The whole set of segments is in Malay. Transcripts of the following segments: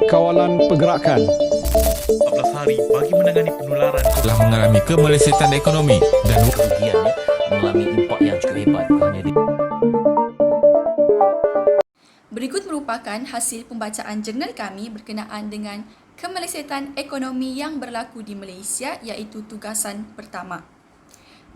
Kawalan pergerakan 14 hari bagi menangani penularan telah mengalami kemelesetan ekonomi dan kerugiannya mengalami impak yang cukup hebat. Berikut merupakan hasil pembacaan jurnal kami berkenaan dengan kemelesetan ekonomi yang berlaku di Malaysia, iaitu tugasan pertama.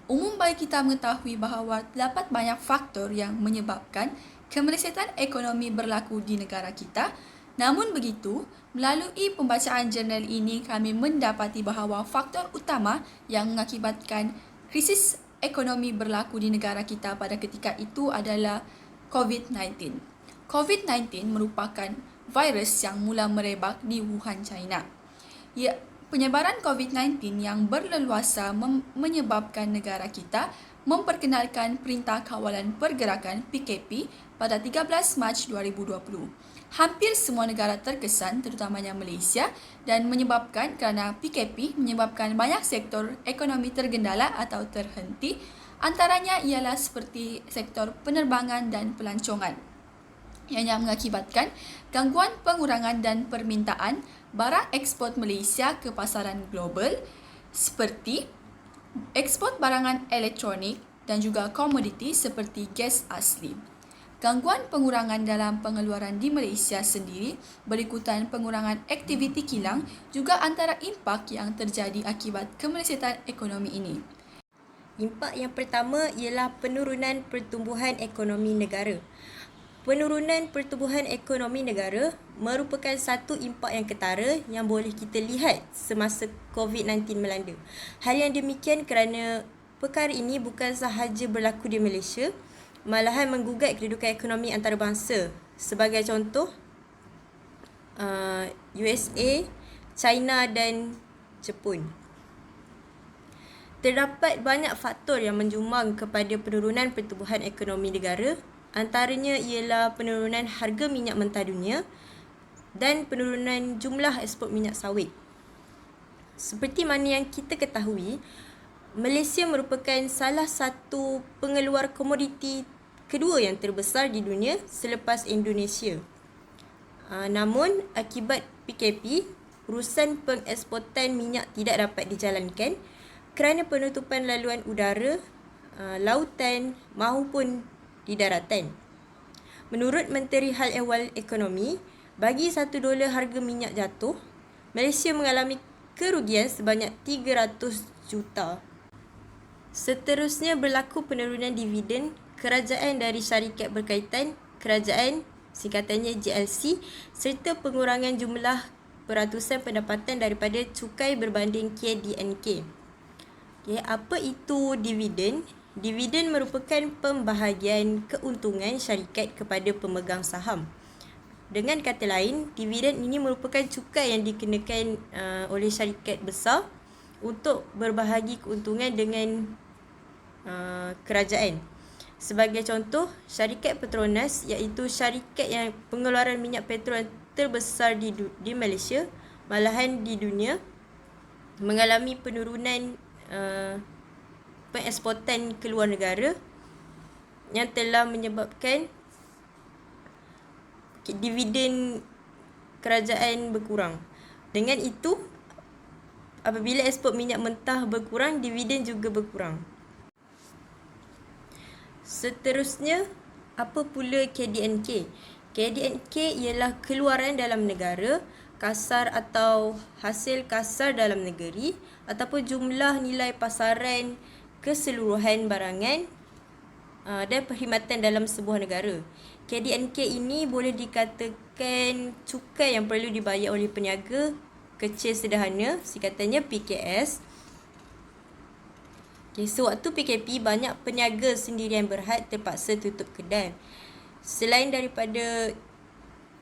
Umum bagi kita mengetahui bahawa terdapat banyak faktor yang menyebabkan kemelesetan ekonomi berlaku di negara kita. Namun begitu, melalui pembacaan jurnal ini kami mendapati bahawa faktor utama yang mengakibatkan krisis ekonomi berlaku di negara kita pada ketika itu adalah COVID-19. COVID-19 merupakan virus yang mula merebak di Wuhan, China. Penyebaran COVID-19 yang berleluasa menyebabkan negara kita memperkenalkan Perintah Kawalan Pergerakan PKP pada 13 Mac 2020. Hampir semua negara terkesan, terutamanya Malaysia, dan menyebabkan kerana PKP menyebabkan banyak sektor ekonomi tergendala atau terhenti, antaranya ialah seperti sektor penerbangan dan pelancongan, yang mengakibatkan gangguan pengurangan dan permintaan barang ekspor Malaysia ke pasaran global seperti ekspor barangan elektronik dan juga komoditi seperti gas asli. Gangguan pengurangan dalam pengeluaran di Malaysia sendiri berikutan pengurangan aktiviti kilang juga antara impak yang terjadi akibat kemelesetan ekonomi ini. Impak yang pertama ialah penurunan pertumbuhan ekonomi negara. Penurunan pertumbuhan ekonomi negara merupakan satu impak yang ketara yang boleh kita lihat semasa COVID-19 melanda. Hal yang demikian kerana perkara ini bukan sahaja berlaku di Malaysia, malahan menggugat kedudukan ekonomi antarabangsa. Sebagai contoh, USA, China dan Jepun. Terdapat banyak faktor yang menjumang kepada penurunan pertumbuhan ekonomi negara. Antaranya ialah penurunan harga minyak mentah dunia dan penurunan jumlah ekspor minyak sawit. Seperti mana yang kita ketahui, Malaysia merupakan salah satu pengeluar komoditi kedua yang terbesar di dunia selepas Indonesia. Namun, akibat PKP, urusan pengeksportan minyak tidak dapat dijalankan kerana penutupan laluan udara, lautan maupun di daratan. Menurut Menteri Hal Ehwal Ekonomi, bagi $1 harga minyak jatuh, Malaysia mengalami kerugian sebanyak 300 juta. Seterusnya berlaku penurunan dividen kerajaan dari syarikat berkaitan, kerajaan singkatannya JLC, serta pengurangan jumlah peratusan pendapatan daripada cukai berbanding KDNK. Apa itu dividen? Dividen merupakan pembahagian keuntungan syarikat kepada pemegang saham. Dengan kata lain, dividen ini merupakan cukai yang dikenakan oleh syarikat besar untuk berbahagi keuntungan dengan kerajaan. Sebagai contoh, syarikat Petronas iaitu syarikat yang pengeluaran minyak petrol terbesar di Malaysia, malahan di dunia, mengalami penurunan pengeksportan ke luar negara yang telah menyebabkan dividen kerajaan berkurang. Dengan itu, apabila ekspor minyak mentah berkurang, dividen juga berkurang. Seterusnya, apa pula KDNK? KDNK ialah keluaran dalam negara, kasar atau hasil kasar dalam negeri, ataupun jumlah nilai pasaran keseluruhan barangan dan perkhidmatan dalam sebuah negara. KDNK ini boleh dikatakan cukai yang perlu dibayar oleh peniaga kecil sederhana, singkatannya PKS. Sewaktu PKP, banyak peniaga sendirian berhad terpaksa tutup kedai. Selain daripada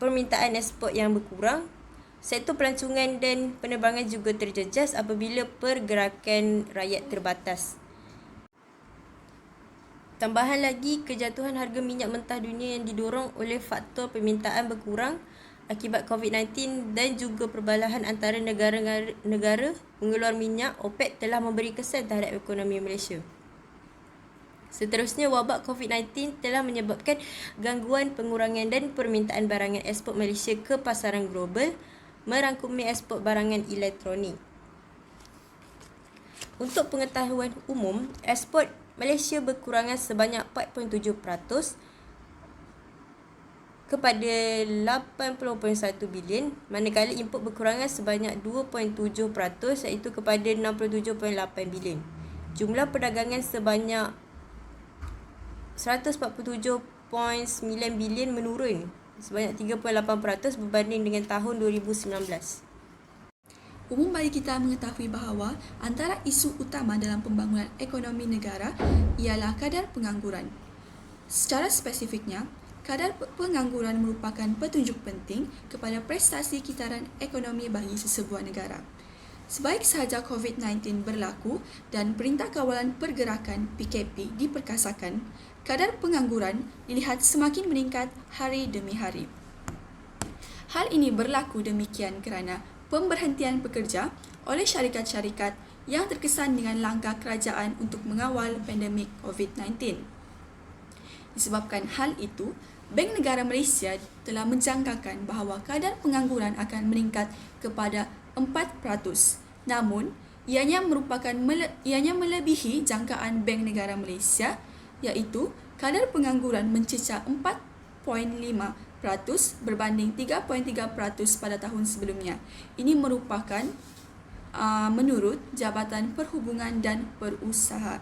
permintaan ekspor yang berkurang, sektor pelancongan dan penerbangan juga terjejas apabila pergerakan rakyat terbatas. Tambahan lagi, kejatuhan harga minyak mentah dunia yang didorong oleh faktor permintaan berkurang akibat COVID-19 dan juga perbalahan antara negara pengeluar minyak, OPEC telah memberi kesan terhadap ekonomi Malaysia. Seterusnya, wabak COVID-19 telah menyebabkan gangguan pengurangan dan permintaan barangan ekspor Malaysia ke pasaran global, merangkumi ekspor barangan elektronik. Untuk pengetahuan umum, ekspor Malaysia berkurangan sebanyak 4.7% kepada 80.1 bilion, manakala import berkurangan sebanyak 2.7% iaitu kepada 67.8 bilion. Jumlah perdagangan sebanyak 147.9 bilion menurun sebanyak 3.8% berbanding dengan tahun 2019. Umum bagi kita mengetahui bahawa antara isu utama dalam pembangunan ekonomi negara ialah kadar pengangguran. Secara spesifiknya, kadar pengangguran merupakan petunjuk penting kepada prestasi kitaran ekonomi bagi sesebuah negara. Sebaik sahaja COVID-19 berlaku dan Perintah Kawalan Pergerakan PKP diperkasakan, kadar pengangguran dilihat semakin meningkat hari demi hari. Hal ini berlaku demikian kerana pemberhentian pekerja oleh syarikat-syarikat yang terkesan dengan langkah kerajaan untuk mengawal pandemik COVID-19. Disebabkan hal itu, Bank Negara Malaysia telah menjangkakan bahawa kadar pengangguran akan meningkat kepada 4%. Namun, ianya melebihi jangkaan Bank Negara Malaysia iaitu kadar pengangguran mencecah 4.5% berbanding 3.3% pada tahun sebelumnya. Ini merupakan menurut Jabatan Perhubungan dan Perusahaan.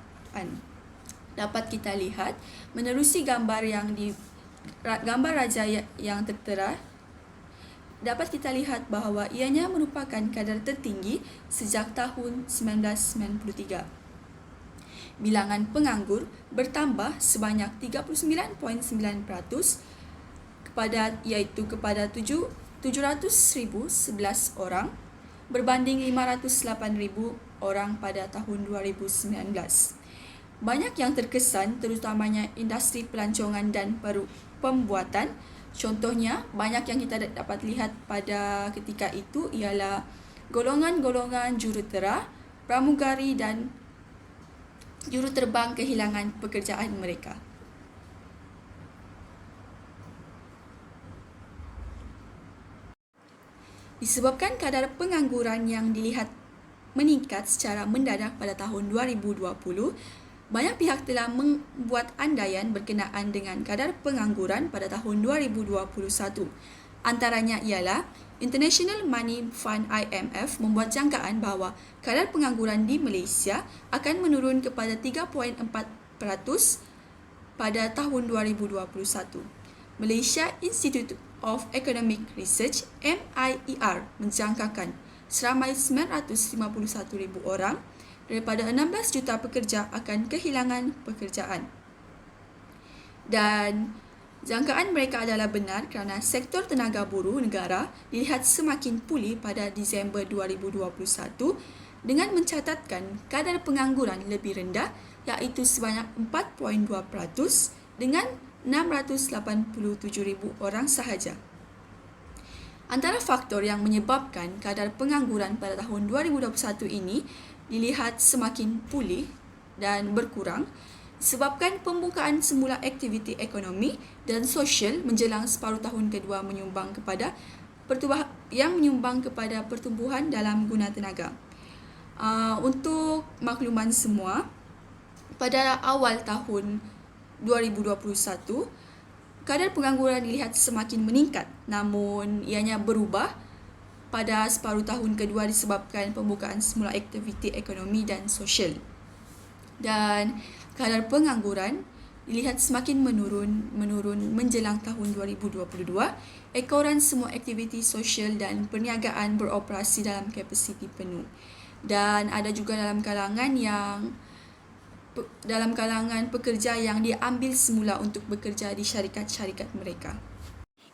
Dapat kita lihat menerusi gambar raja yang tertera, dapat kita lihat bahawa ianya merupakan kadar tertinggi sejak tahun 1993. Bilangan penganggur bertambah sebanyak 39.9% kepada 700,011 orang berbanding 508,000 orang pada tahun 2019. Banyak yang terkesan, terutamanya industri pelancongan dan pembuatan. Contohnya, banyak yang kita dapat lihat pada ketika itu ialah golongan-golongan jurutera, pramugari dan juruterbang kehilangan pekerjaan mereka. Disebabkan kadar pengangguran yang dilihat meningkat secara mendadak pada tahun 2020, banyak pihak telah membuat andaian berkenaan dengan kadar pengangguran pada tahun 2021. Antaranya ialah International Money Fund IMF membuat jangkaan bahawa kadar pengangguran di Malaysia akan menurun kepada 3.4% pada tahun 2021. Malaysia Institute of Economic Research MIER menjangkakan seramai 951,000 orang daripada 16 juta pekerja akan kehilangan pekerjaan. Dan jangkaan mereka adalah benar kerana sektor tenaga buruh negara dilihat semakin pulih pada Disember 2021 dengan mencatatkan kadar pengangguran lebih rendah iaitu sebanyak 4.2% dengan 687,000 orang sahaja. Antara faktor yang menyebabkan kadar pengangguran pada tahun 2021 ini dilihat semakin pulih dan berkurang disebabkan pembukaan semula aktiviti ekonomi dan sosial menjelang separuh tahun kedua menyumbang kepada pertumbuhan dalam guna tenaga. Untuk makluman semua, pada awal tahun 2021, kadar pengangguran dilihat semakin meningkat, namun ianya berubah pada separuh tahun kedua disebabkan pembukaan semula aktiviti ekonomi dan sosial. Dan kadar pengangguran dilihat semakin menurun menjelang tahun 2022. Ekoran semua aktiviti sosial dan perniagaan beroperasi dalam kapasiti penuh. Dan ada juga dalam kalangan pekerja yang diambil semula untuk bekerja di syarikat-syarikat mereka.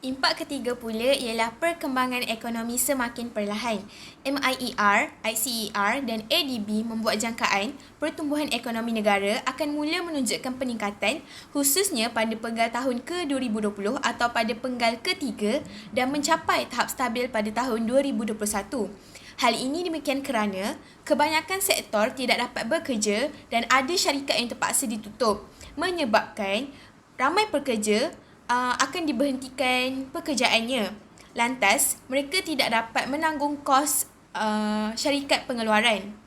Impak ketiga pula ialah perkembangan ekonomi semakin perlahan. MIER, ICER dan ADB membuat jangkaan pertumbuhan ekonomi negara akan mula menunjukkan peningkatan khususnya pada penggal tahun ke-2020 atau pada penggal ketiga dan mencapai tahap stabil pada tahun 2021. Hal ini demikian kerana kebanyakan sektor tidak dapat bekerja dan ada syarikat yang terpaksa ditutup, menyebabkan ramai pekerja akan diberhentikan pekerjaannya. Lantas, mereka tidak dapat menanggung kos syarikat pengeluaran.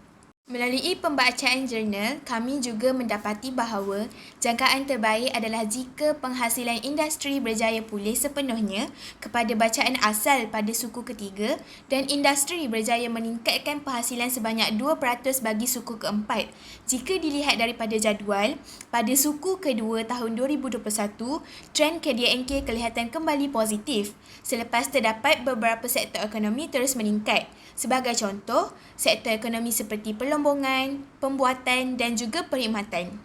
Melalui pembacaan jurnal, kami juga mendapati bahawa jangkaan terbaik adalah jika penghasilan industri berjaya pulih sepenuhnya kepada bacaan asal pada suku ketiga dan industri berjaya meningkatkan penghasilan sebanyak 2% bagi suku keempat. Jika dilihat daripada jadual, pada suku kedua tahun 2021, trend KDNK kelihatan kembali positif selepas terdapat beberapa sektor ekonomi terus meningkat. Sebagai contoh, sektor ekonomi seperti perlombongan, pembuatan dan juga perkhidmatan.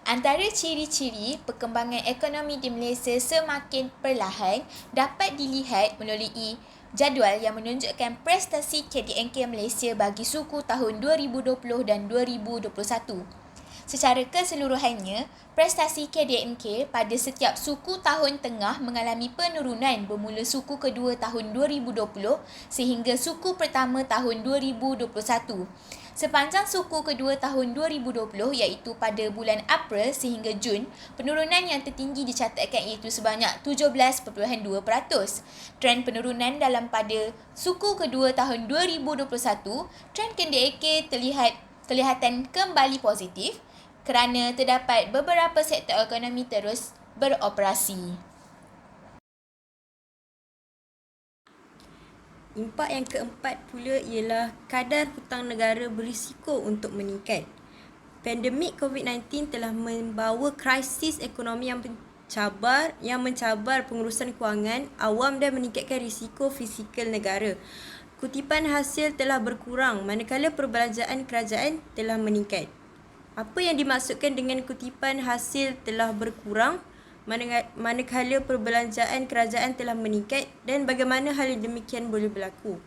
Antara ciri-ciri perkembangan ekonomi di Malaysia semakin perlahan dapat dilihat melalui jadual yang menunjukkan prestasi KDNK Malaysia bagi suku tahun 2020 dan 2021. Secara keseluruhannya, prestasi KDNK pada setiap suku tahun tengah mengalami penurunan bermula suku kedua tahun 2020 sehingga suku pertama tahun 2021. Sepanjang suku kedua tahun 2020 iaitu pada bulan April sehingga Jun, penurunan yang tertinggi dicatatkan iaitu sebanyak 17.2%. Trend penurunan dalam pada suku kedua tahun 2021, trend KDNK kelihatan kembali positif kerana terdapat beberapa sektor ekonomi terus beroperasi. Impak yang keempat pula ialah kadar hutang negara berisiko untuk meningkat. Pandemik COVID-19 telah membawa krisis ekonomi yang mencabar pengurusan kewangan awam dan meningkatkan risiko fizikal negara. Kutipan hasil telah berkurang manakala perbelanjaan kerajaan telah meningkat. Apa yang dimaksudkan dengan kutipan hasil telah berkurang manakala perbelanjaan kerajaan telah meningkat dan bagaimana hal demikian boleh berlaku?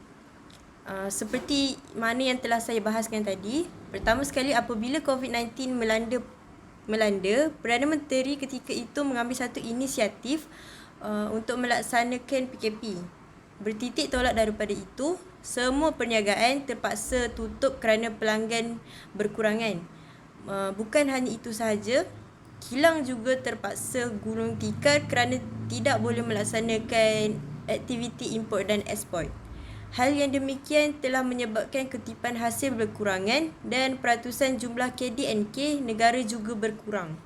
Seperti mana yang telah saya bahaskan tadi, pertama sekali apabila COVID-19 melanda, Perdana Menteri ketika itu mengambil satu inisiatif untuk melaksanakan PKP. Bertitik tolak daripada itu, semua perniagaan terpaksa tutup kerana pelanggan berkurangan. Bukan hanya itu sahaja, kilang juga terpaksa gulung tikar kerana tidak boleh melaksanakan aktiviti import dan ekspor. Hal yang demikian telah menyebabkan kutipan hasil berkurangan dan peratusan jumlah KDNK negara juga berkurang.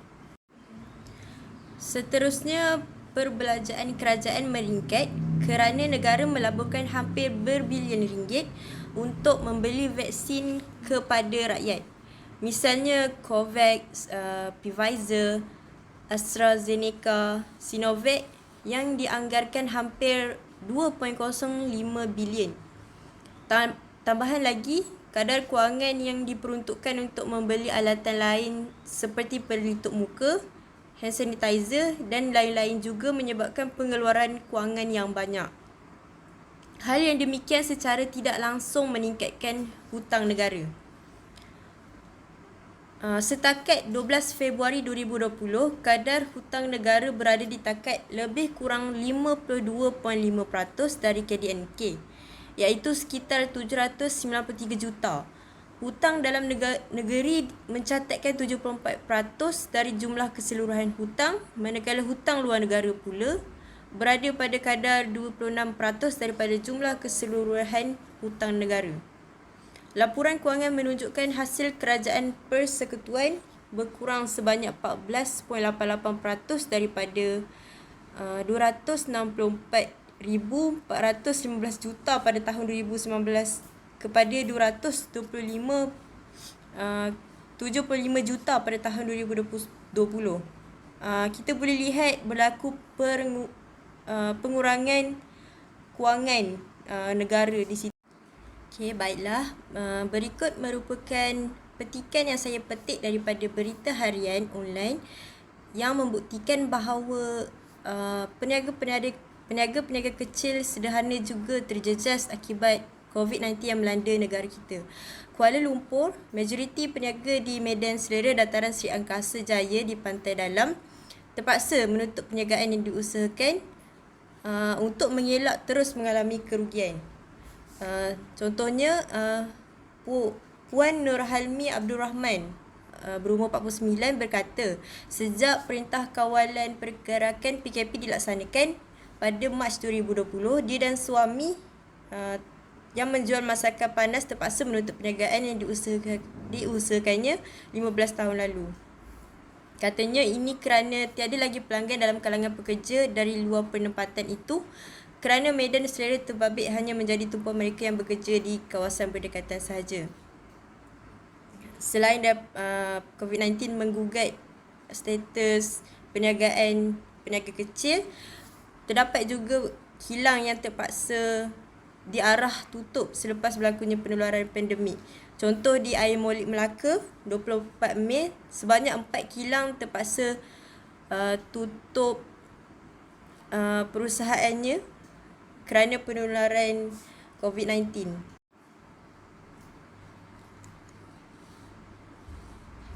Seterusnya, perbelanjaan kerajaan meningkat kerana negara melaburkan hampir berbilion ringgit untuk membeli vaksin kepada rakyat. Misalnya COVAX, Pfizer, AstraZeneca, Sinovac yang dianggarkan hampir 2.05 bilion. Tambahan lagi, kadar kewangan yang diperuntukkan untuk membeli alatan lain seperti pelitup muka, hand sanitizer dan lain-lain juga menyebabkan pengeluaran kewangan yang banyak. Hal yang demikian secara tidak langsung meningkatkan hutang negara. Setakat 12 Februari 2020, kadar hutang negara berada di takat lebih kurang 52.5% dari KDNK, iaitu sekitar 793 juta. Hutang dalam negeri mencatatkan 74% dari jumlah keseluruhan hutang, manakala hutang luar negara pula berada pada kadar 26% daripada jumlah keseluruhan hutang negara. Laporan kewangan menunjukkan hasil kerajaan persekutuan berkurang sebanyak 14.88% daripada 264,415 juta pada tahun 2019 kepada 275 juta pada tahun 2020. Kita boleh lihat berlaku pengurangan kewangan negara di situ. Okey, baiklah. Berikut merupakan petikan yang saya petik daripada berita harian online yang membuktikan bahawa peniaga-peniaga kecil sederhana juga terjejas akibat COVID-19 yang melanda negara kita. Kuala Lumpur, majoriti peniaga di Medan Selera Dataran Seri Angkasa Jaya di Pantai Dalam terpaksa menutup perniagaan yang diusahakan untuk mengelak terus mengalami kerugian. Contohnya, Puan Nurhalmi Abdul Rahman berumur 49 berkata, sejak Perintah Kawalan Pergerakan PKP dilaksanakan pada Mac 2020, dia dan suami yang menjual masakan panas terpaksa menutup perniagaan yang diusahakannya 15 tahun lalu. Katanya ini kerana tiada lagi pelanggan dalam kalangan pekerja dari luar penempatan itu, kerana Medan Selera terbabit hanya menjadi tumpuan mereka yang bekerja di kawasan berdekatan sahaja. Selain COVID-19 menggugat status perniagaan peniaga kecil, terdapat juga kilang yang terpaksa diarah tutup selepas berlakunya penularan pandemik. Contoh di Air Molek Melaka, 24 Mei, sebanyak 4 kilang terpaksa tutup perusahaannya kerana penularan COVID-19.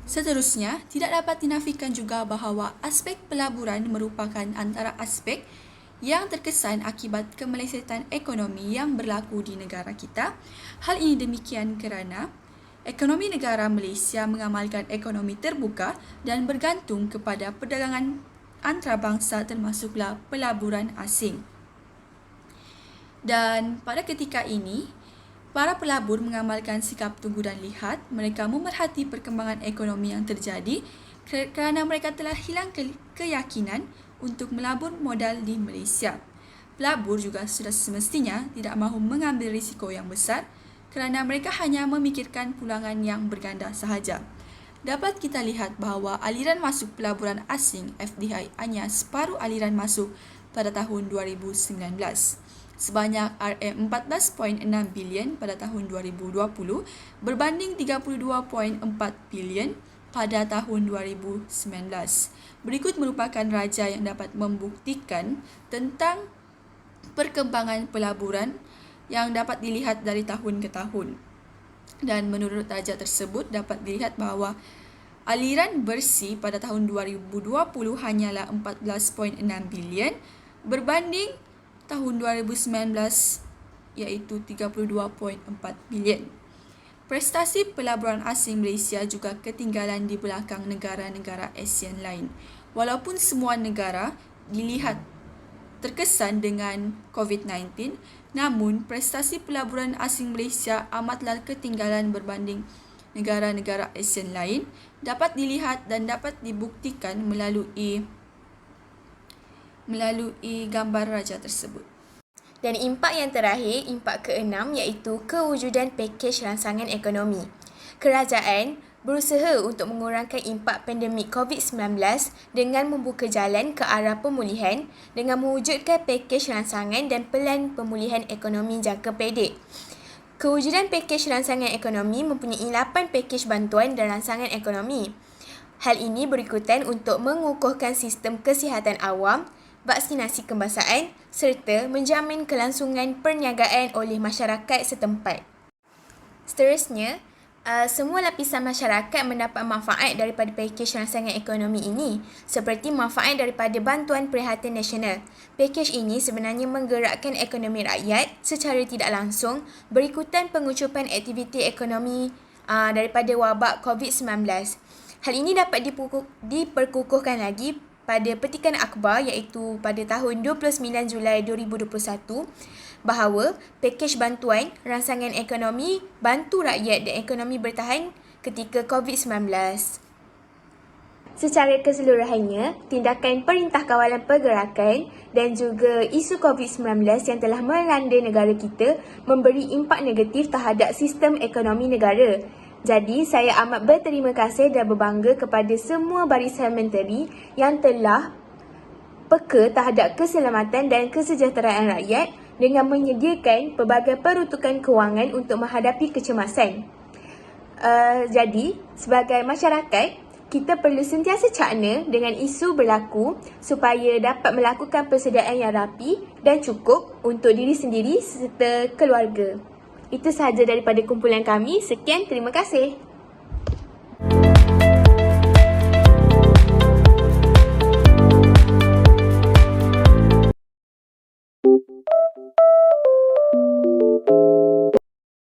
Seterusnya, tidak dapat dinafikan juga bahawa aspek pelaburan merupakan antara aspek yang terkesan akibat kemelesetan ekonomi yang berlaku di negara kita. Hal ini demikian kerana ekonomi negara Malaysia mengamalkan ekonomi terbuka dan bergantung kepada perdagangan antarabangsa termasuklah pelaburan asing. Dan pada ketika ini, para pelabur mengamalkan sikap tunggu dan lihat. Mereka memerhati perkembangan ekonomi yang terjadi kerana mereka telah hilang keyakinan untuk melabur modal di Malaysia. Pelabur juga sudah semestinya tidak mahu mengambil risiko yang besar kerana mereka hanya memikirkan pulangan yang berganda sahaja. Dapat kita lihat bahawa aliran masuk pelaburan asing FDI hanya separuh aliran masuk pada tahun 2019. Sebanyak RM14.6 bilion pada tahun 2020 berbanding 32.4 bilion pada tahun 2019. Berikut merupakan raja yang dapat membuktikan tentang perkembangan pelaburan yang dapat dilihat dari tahun ke tahun. Dan menurut raja tersebut dapat dilihat bahawa aliran bersih pada tahun 2020 hanyalah 14.6 bilion berbanding tahun 2019 iaitu 32.4 bilion. Prestasi pelaburan asing Malaysia juga ketinggalan di belakang negara-negara ASEAN lain. Walaupun semua negara dilihat terkesan dengan COVID-19, namun prestasi pelaburan asing Malaysia amatlah ketinggalan berbanding negara-negara ASEAN lain, dapat dilihat dan dapat dibuktikan melalui gambar raja tersebut. Dan impak yang terakhir, impak ke-6 iaitu kewujudan pakej rangsangan ekonomi. Kerajaan berusaha untuk mengurangkan impak pandemik COVID-19 dengan membuka jalan ke arah pemulihan dengan mewujudkan pakej rangsangan dan pelan pemulihan ekonomi jangka pendek. Kewujudan pakej rangsangan ekonomi mempunyai 8 pakej bantuan dan rangsangan ekonomi. Hal ini berikutan untuk mengukuhkan sistem kesihatan awam, vaksinasi kebangsaan serta menjamin kelangsungan perniagaan oleh masyarakat setempat. Seterusnya, semua lapisan masyarakat mendapat manfaat daripada pakej rangsangan ekonomi ini seperti manfaat daripada bantuan perkhidmatan nasional. Pakej ini sebenarnya menggerakkan ekonomi rakyat secara tidak langsung berikutan pengucupan aktiviti ekonomi daripada wabak COVID-19. Hal ini dapat diperkukuhkan lagi pada petikan akhbar iaitu pada tahun 29 Julai 2021 bahawa pakej bantuan rangsangan ekonomi bantu rakyat dan ekonomi bertahan ketika COVID-19. Secara keseluruhannya, tindakan Perintah Kawalan Pergerakan dan juga isu COVID-19 yang telah melanda negara kita memberi impak negatif terhadap sistem ekonomi negara. Jadi, saya amat berterima kasih dan berbangga kepada semua barisan menteri yang telah peka terhadap keselamatan dan kesejahteraan rakyat dengan menyediakan pelbagai peruntukan kewangan untuk menghadapi kecemasan. Jadi, sebagai masyarakat, kita perlu sentiasa cakna dengan isu berlaku supaya dapat melakukan persediaan yang rapi dan cukup untuk diri sendiri serta keluarga. Itu sahaja daripada kumpulan kami. Sekian, terima kasih.